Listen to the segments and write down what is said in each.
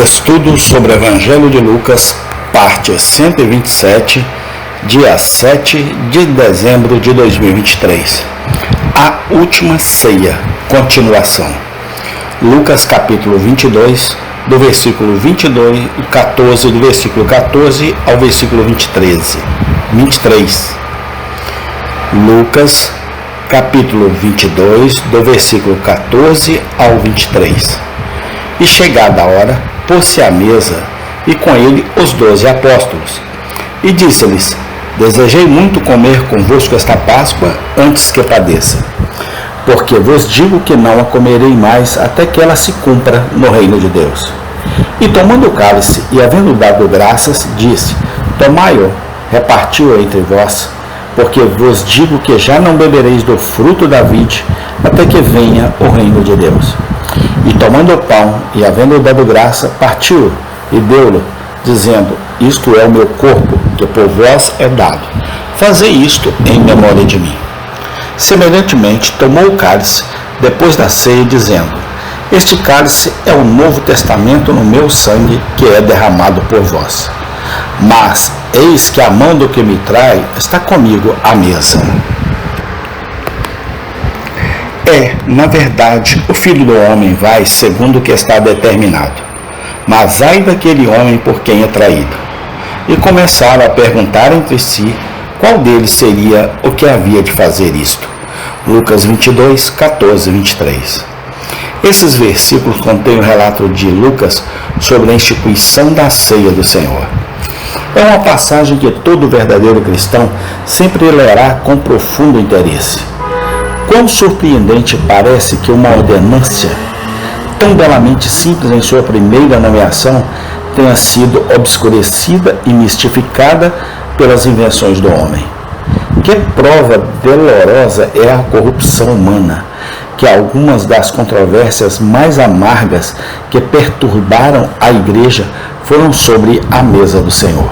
Estudo sobre o Evangelho de Lucas, parte 127, dia 7 de dezembro de 2023. A última ceia, continuação. Lucas capítulo 22, do versículo 14, do versículo 14 ao versículo 23. Lucas capítulo 22, do versículo 14 ao 23. E chegada a hora, pôs-se à mesa, e com ele os 12 apóstolos. E disse-lhes: Desejei muito comer convosco esta Páscoa antes que padeça, porque vos digo que não a comerei mais até que ela se cumpra no reino de Deus. E tomando o cálice, e havendo dado graças, disse: Tomai-o, repartiu-o entre vós, porque vos digo que já não bebereis do fruto da vide, até que venha o reino de Deus. E tomando o pão, e havendo dado graça, partiu e deu-lo, dizendo: Isto é o meu corpo, que por vós é dado. Fazei isto em memória de mim. Semelhantemente, tomou o cálice, depois da ceia, dizendo: Este cálice é o novo testamento no meu sangue, que é derramado por vós. Mas, eis que a mão do que me trai está comigo à mesa. Na verdade, o Filho do Homem vai segundo o que está determinado. Mas ai daquele homem por quem é traído. E começaram a perguntar entre si qual deles seria o que havia de fazer isto. Lucas 22, 14 e 23. Esses versículos contêm o relato de Lucas sobre a instituição da ceia do Senhor. É uma passagem que todo verdadeiro cristão sempre lerá com profundo interesse. Quão surpreendente parece que uma ordenância, tão belamente simples em sua primeira nomeação, tenha sido obscurecida e mistificada pelas invenções do homem. Que prova dolorosa é a corrupção humana, que algumas das controvérsias mais amargas que perturbaram a igreja foram sobre a mesa do Senhor.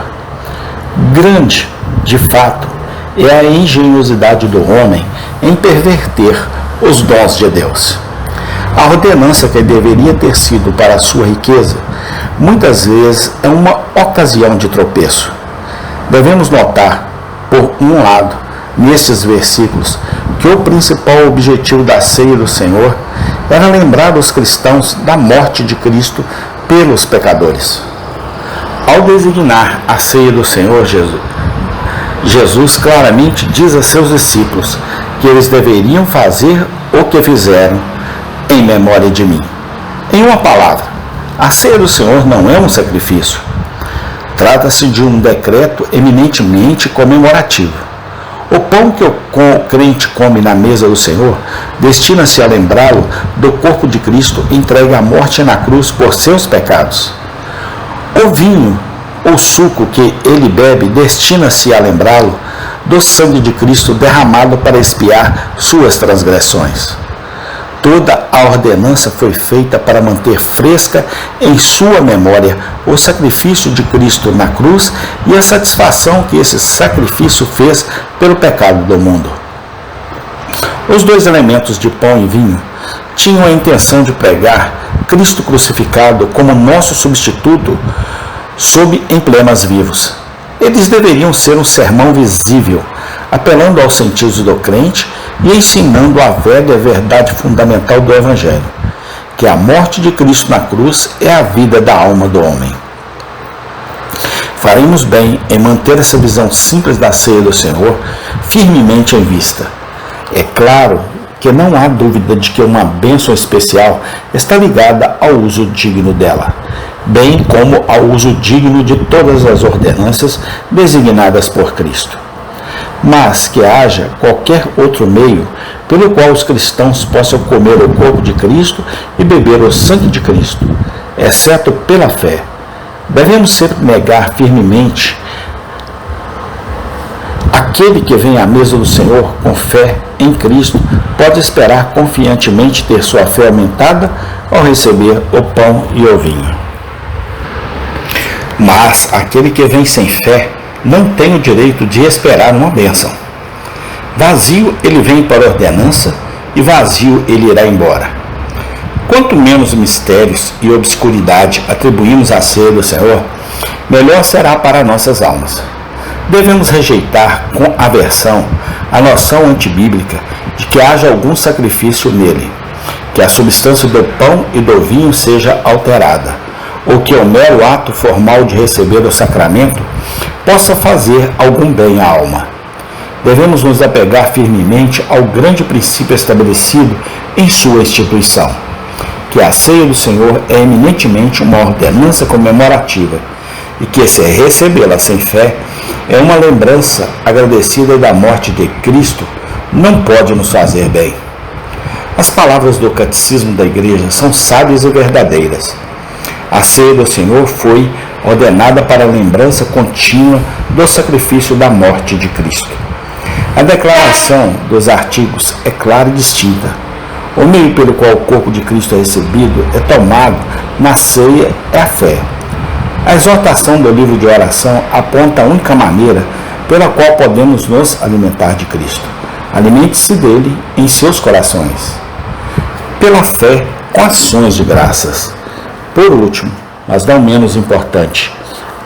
Grande, de fato, é a engenhosidade do homem em perverter os dons de Deus. A ordenança que deveria ter sido para a sua riqueza, muitas vezes é uma ocasião de tropeço. Devemos notar, por um lado, nestes versículos, que o principal objetivo da ceia do Senhor era lembrar os cristãos da morte de Cristo pelos pecadores. Ao designar a ceia do Senhor Jesus claramente diz a seus discípulos que eles deveriam fazer o que fizeram em memória de mim. Em uma palavra, a ceia do Senhor não é um sacrifício. Trata-se de um decreto eminentemente comemorativo. O pão que o crente come na mesa do Senhor destina-se a lembrá-lo do corpo de Cristo entregue à morte na cruz por seus pecados. O vinho ou suco que ele bebe destina-se a lembrá-lo do sangue de Cristo derramado para expiar suas transgressões. Toda a ordenança foi feita para manter fresca em sua memória o sacrifício de Cristo na cruz e a satisfação que esse sacrifício fez pelo pecado do mundo. Os dois elementos de pão e vinho tinham a intenção de pregar Cristo crucificado como nosso substituto sob emblemas vivos. Eles deveriam ser um sermão visível, apelando aos sentidos do crente e ensinando a velha verdade fundamental do Evangelho, que a morte de Cristo na cruz é a vida da alma do homem. Faremos bem em manter essa visão simples da ceia do Senhor firmemente em vista. É claro que não há dúvida de que uma bênção especial está ligada ao uso digno dela, bem como ao uso digno de todas as ordenanças designadas por Cristo. Mas que haja qualquer outro meio pelo qual os cristãos possam comer o corpo de Cristo e beber o sangue de Cristo, exceto pela fé, devemos sempre negar firmemente. Aquele que vem à mesa do Senhor com fé em Cristo pode esperar confiantemente ter sua fé aumentada ao receber o pão e o vinho. Mas aquele que vem sem fé não tem o direito de esperar uma bênção. Vazio ele vem para a ordenança e vazio ele irá embora. Quanto menos mistérios e obscuridade atribuímos à ceia do Senhor, melhor será para nossas almas. Devemos rejeitar com aversão a noção antibíblica de que haja algum sacrifício nele, que a substância do pão e do vinho seja alterada, ou que o mero ato formal de receber o sacramento possa fazer algum bem à alma. Devemos nos apegar firmemente ao grande princípio estabelecido em sua instituição, que a ceia do Senhor é eminentemente uma ordenança comemorativa e que, se recebê-la sem fé, é uma lembrança agradecida da morte de Cristo, não pode nos fazer bem. As palavras do Catecismo da Igreja são sábias e verdadeiras. A ceia do Senhor foi ordenada para a lembrança contínua do sacrifício da morte de Cristo. A declaração dos artigos é clara e distinta. O meio pelo qual o corpo de Cristo é recebido, é tomado na ceia, é a fé. A exortação do livro de oração aponta a única maneira pela qual podemos nos alimentar de Cristo. Alimente-se dele em seus corações. Pela fé, com ações de graças. Por último, mas não menos importante,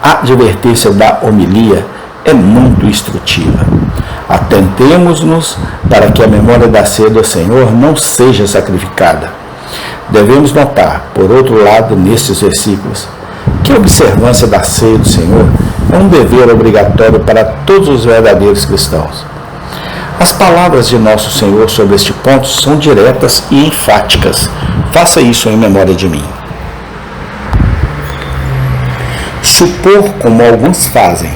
a advertência da homilia é muito instrutiva. Atentemo-nos para que a memória da ceia do Senhor não seja sacrificada. Devemos notar, por outro lado, nestes versículos, que a observância da ceia do Senhor é um dever obrigatório para todos os verdadeiros cristãos. As palavras de nosso Senhor sobre este ponto são diretas e enfáticas. Faça isso em memória de mim. Supor, como alguns fazem,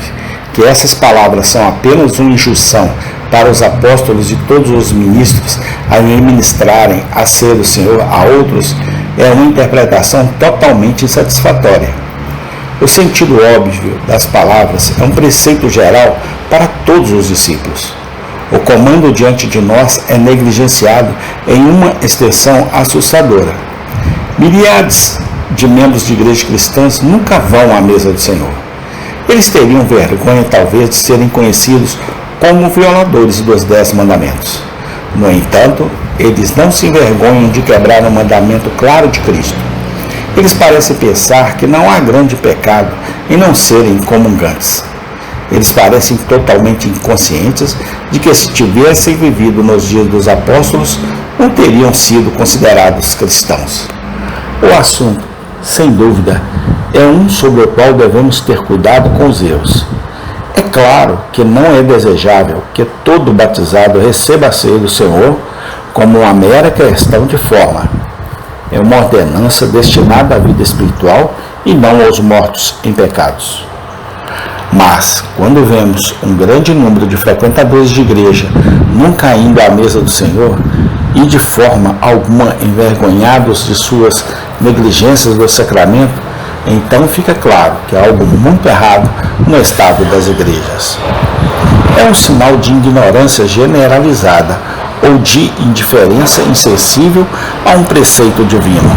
que essas palavras são apenas uma injunção para os apóstolos e todos os ministros a ministrarem a ceia do Senhor a outros é uma interpretação totalmente insatisfatória. O sentido óbvio das palavras é um preceito geral para todos os discípulos. O comando diante de nós é negligenciado em uma extensão assustadora. Milhares de membros de igrejas cristãs nunca vão à mesa do Senhor. Eles teriam vergonha, talvez, de serem conhecidos como violadores dos 10 mandamentos. No entanto, eles não se envergonham de quebrar um mandamento claro de Cristo. Eles parecem pensar que não há grande pecado em não serem comungantes. Eles parecem totalmente inconscientes de que, se tivessem vivido nos dias dos apóstolos, não teriam sido considerados cristãos. O assunto, sem dúvida, é um sobre o qual devemos ter cuidado com os erros. É claro que não é desejável que todo batizado receba a ceia do Senhor como uma mera questão de forma. É uma ordenança destinada à vida espiritual e não aos mortos em pecados. Mas, quando vemos um grande número de frequentadores de igreja nunca indo à mesa do Senhor e de forma alguma envergonhados de suas negligências do sacramento, então fica claro que há algo muito errado no estado das igrejas. É um sinal de ignorância generalizada ou de indiferença insensível a um preceito divino.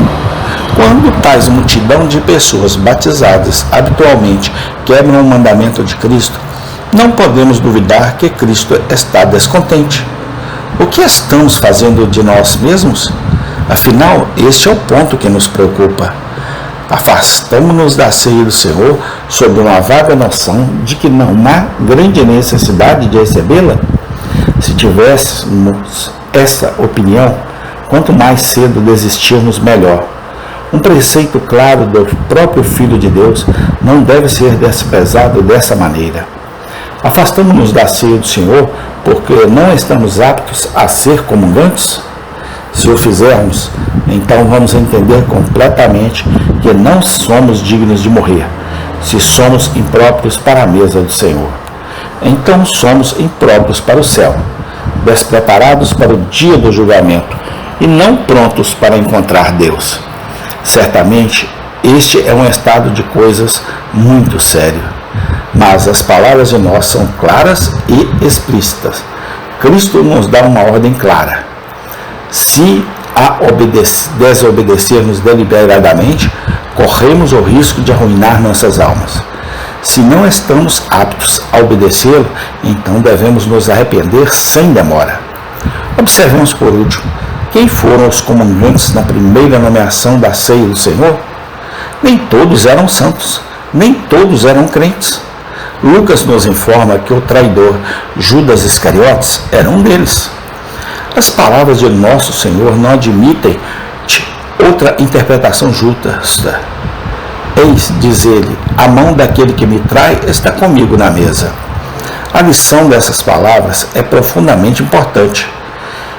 Quando tais multidão de pessoas batizadas habitualmente quebram o mandamento de Cristo, não podemos duvidar que Cristo está descontente. O que estamos fazendo de nós mesmos? Afinal, este é o ponto que nos preocupa. Afastamo-nos da ceia do Senhor sob uma vaga noção de que não há grande necessidade de recebê-la? Se tivéssemos essa opinião, quanto mais cedo desistirmos, melhor. Um preceito claro do próprio Filho de Deus não deve ser desprezado dessa maneira. Afastamo-nos da ceia do Senhor porque não estamos aptos a ser comungantes? Se o fizermos, então vamos entender completamente que não somos dignos de morrer, se somos impróprios para a mesa do Senhor. Então somos impróprios para o céu, despreparados para o dia do julgamento e não prontos para encontrar Deus. Certamente, este é um estado de coisas muito sério, mas as palavras de nós são claras e explícitas. Cristo nos dá uma ordem clara. Se a desobedecermos deliberadamente, corremos o risco de arruinar nossas almas. Se não estamos aptos a obedecê-lo, então devemos nos arrepender sem demora. Observemos, por último, Quem foram os comungantes na primeira nomeação da ceia do Senhor? Nem todos eram santos, nem todos eram crentes. Lucas nos informa que o traidor Judas Iscariotes era um deles. As palavras de nosso Senhor não admitem outra interpretação justa. Eis, diz ele, a mão daquele que me trai está comigo na mesa. A lição dessas palavras é profundamente importante.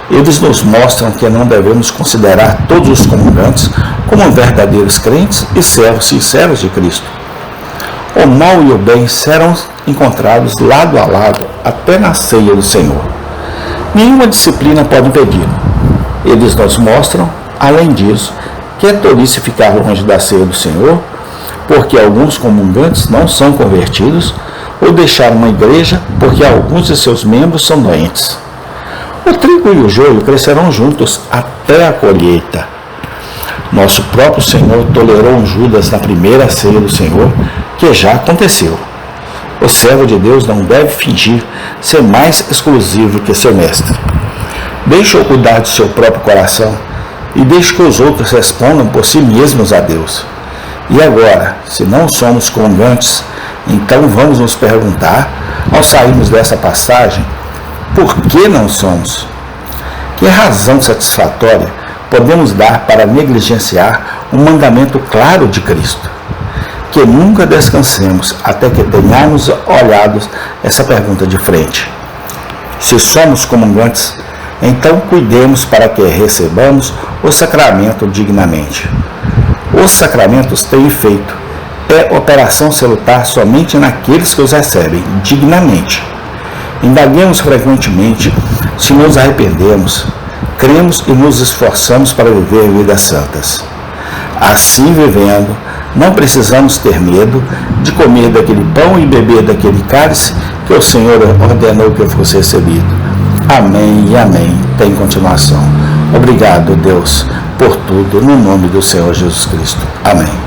Eles nos mostram que não devemos considerar todos os comungantes como verdadeiros crentes e servos sinceros de Cristo. O mal e o bem serão encontrados lado a lado até na ceia do Senhor. Nenhuma disciplina pode impedi-lo. Eles nos mostram, além disso, que é tolice ficar longe da ceia do Senhor, porque alguns comungantes não são convertidos, ou deixar uma igreja porque alguns de seus membros são doentes. O trigo e o joio crescerão juntos até a colheita. Nosso próprio Senhor tolerou um Judas na primeira ceia do Senhor, que já aconteceu. O servo de Deus não deve fingir ser mais exclusivo que seu mestre. Deixe-o cuidar do seu próprio coração e deixe que os outros respondam por si mesmos a Deus. E agora, se não somos comungantes, então vamos nos perguntar, ao sairmos dessa passagem, por que não somos? Que razão satisfatória podemos dar para negligenciar um mandamento claro de Cristo? Que nunca descansemos até que tenhamos olhado essa pergunta de frente. Se somos comungantes, então cuidemos para que recebamos o sacramento dignamente. Os sacramentos têm efeito. É operação salutar somente naqueles que os recebem dignamente. Indaguemos frequentemente se nos arrependemos, cremos e nos esforçamos para viver vidas santas. Assim vivendo, não precisamos ter medo de comer daquele pão e beber daquele cálice que o Senhor ordenou que fosse recebido. Amém e amém. Tem continuação. Obrigado, Deus, por tudo, no nome do Senhor Jesus Cristo. Amém.